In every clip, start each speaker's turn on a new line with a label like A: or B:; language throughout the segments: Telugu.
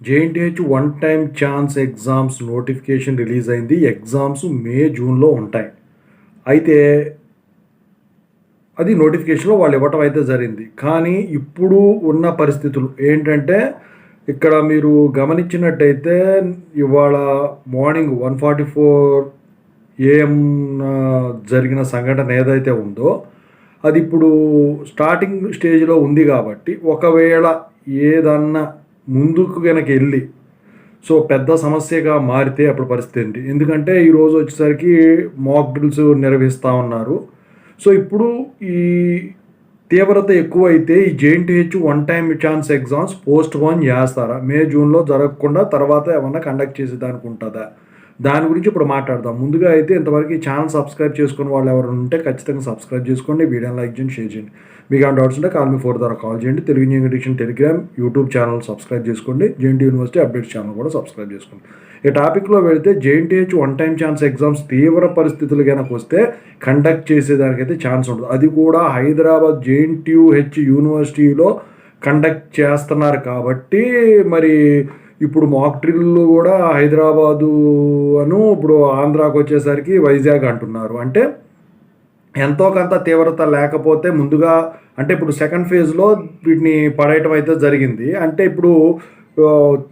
A: JNTH one time chance exams notification release అయింది. ఎగ్జామ్స్ మే జూన్లో ఉంటాయి. అయితే అది నోటిఫికేషన్లో వాళ్ళు ఇవ్వటం అయితే జరిగింది. కానీ ఇప్పుడు ఉన్న పరిస్థితులు ఏంటంటే ఇక్కడ మీరు గమనించినట్టయితే ఇవాళ మార్నింగ్ 1:44 AM జరిగిన సంఘటన ఏదైతే ఉందో అది ఇప్పుడు స్టార్టింగ్ స్టేజ్లో ఉంది కాబట్టి ఒకవేళ ఏదన్నా ముందుకు కనుక వెళ్ళి సో పెద్ద సమస్యగా మారితే అప్పుడు పరిస్థితి ఏంటి? ఎందుకంటే ఈరోజు వచ్చేసరికి మాక్ డ్రిల్స్ నిర్వహిస్తూ ఉన్నారు. సో ఇప్పుడు ఈ తీవ్రత ఎక్కువైతే ఈ JNTH one time chance exams post phone చేస్తారా? మే జూన్లో జరగకుండా తర్వాత ఏమన్నా కండక్ట్ చేసేదానికి ఉంటుందా? దాని గురించి ఇప్పుడు మాట్లాడదాం. ముందుగా అయితే ఇంతవరకు ఈ ఛానల్ సబ్స్క్రైబ్ చేసుకుని వాళ్ళు ఎవరు ఉంటే ఖచ్చితంగా సబ్స్క్రైబ్ చేసుకోండి, వీడియోని లైక్ చేయండి, షేర్ చేయండి. మీకు ఏమైనా డౌట్స్ ఉంటే కాల్ మీ 4 ద్వారా కాల్ చేయండి. Telugu news edition Telegram YouTube channel subscribe చేసుకోండి. జేఎన్టీ యూనివర్సిటీ అప్డేట్స్ ఛానల్ కూడా సబ్స్క్రైబ్ చేసుకోండి. ఈ టాపిక్లో వెళితే JNTH one time chance exams తీవ్ర పరిస్థితులు కనుక వస్తే కండక్ట్ చేసేదానికైతే ఛాన్స్ ఉంటుంది. అది కూడా హైదరాబాద్ జేఎన్టీయూహెచ్ యూనివర్సిటీలో కండక్ట్ చేస్తున్నారు కాబట్టి మరి ఇప్పుడు మాక్ డ్రిల్ కూడా హైదరాబాదు ఇప్పుడు ఆంధ్రాకి వచ్చేసరికి వైజాగ్ అంటున్నారు. అంటే ఎంతో కొంత తీవ్రత లేకపోతే ముందుగా అంటే ఇప్పుడు సెకండ్ ఫేజ్లో వీటిని పడేయటం అయితే జరిగింది. అంటే ఇప్పుడు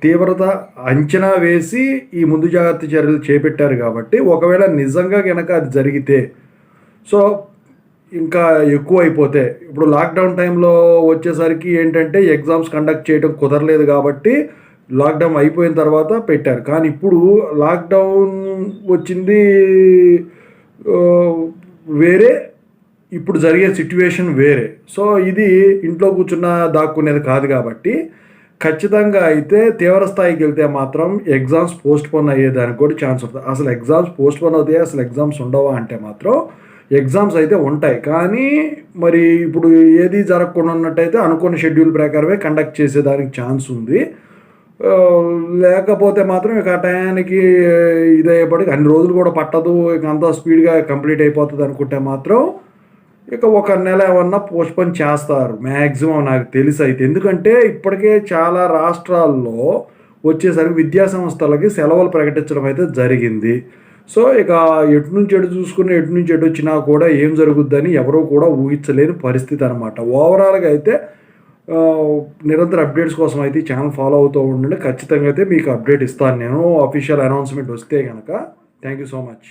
A: తీవ్రత అంచనా వేసి ఈ ముందు జాగ్రత్త చర్యలు చేపట్టారు కాబట్టి ఒకవేళ నిజంగా కనుక అది జరిగితే సో ఇంకా ఎక్కువ అయిపోతే ఇప్పుడు లాక్డౌన్ టైంలో వచ్చేసరికి ఏంటంటే ఎగ్జామ్స్ కండక్ట్ చేయడం కుదరలేదు కాబట్టి లాక్డౌన్ అయిపోయిన తర్వాత పెట్టారు. కానీ ఇప్పుడు లాక్డౌన్ వచ్చింది వేరే, ఇప్పుడు జరిగే సిట్యువేషన్ వేరే. సో ఇది ఇంట్లో కూర్చున్న దాక్కునేది కాదు కాబట్టి ఖచ్చితంగా అయితే తీవ్ర స్థాయికి వెళ్తే మాత్రం ఎగ్జామ్స్ పోస్ట్ పోన్ అయ్యేదానికి కూడా ఛాన్స్ ఉంటుంది. అసలు ఎగ్జామ్స్ పోస్ట్ పోన్ అవుతాయి, అసలు ఎగ్జామ్స్ ఉండవా అంటే మాత్రం ఎగ్జామ్స్ అయితే ఉంటాయి. కానీ మరి ఇప్పుడు ఏది జరగకుండా ఉన్నట్టయితే అనుకున్న షెడ్యూల్ ప్రకారమే కండక్ట్ చేసేదానికి ఛాన్స్ ఉంది. లేకపోతే మాత్రం ఇక ఆ టయానికి ఇదయ్యేపటికి అన్ని రోజులు కూడా పట్టదు, ఇక అంతా స్పీడ్గా కంప్లీట్ అయిపోతుంది అనుకుంటే మాత్రం ఇక ఒక నెల ఏమన్నా పోస్ట్పోన్ చేస్తారు మ్యాక్సిమం నాకు తెలిసి అయితే. ఎందుకంటే ఇప్పటికే చాలా రాష్ట్రాల్లో వచ్చేసరికి విద్యా సంస్థలకి సెలవులు ప్రకటించడం అయితే జరిగింది. సో ఇక ఎటు నుంచి ఎటు చూసుకుని ఎటు నుంచి ఎటు వచ్చినా కూడా ఏం జరుగుద్దని ఎవరూ కూడా ఊహించలేని పరిస్థితి అనమాట. ఓవరాల్గా అయితే నిరంతర అప్డేట్స్ కోసం అయితే ఈ ఛానల్ ఫాలో అవుతూ ఉండండి. ఖచ్చితంగా అయితే మీకు అప్డేట్ ఇస్తాను నేను, అఫీషియల్ అనౌన్స్మెంట్ వస్తే కనుక. Thank you so much.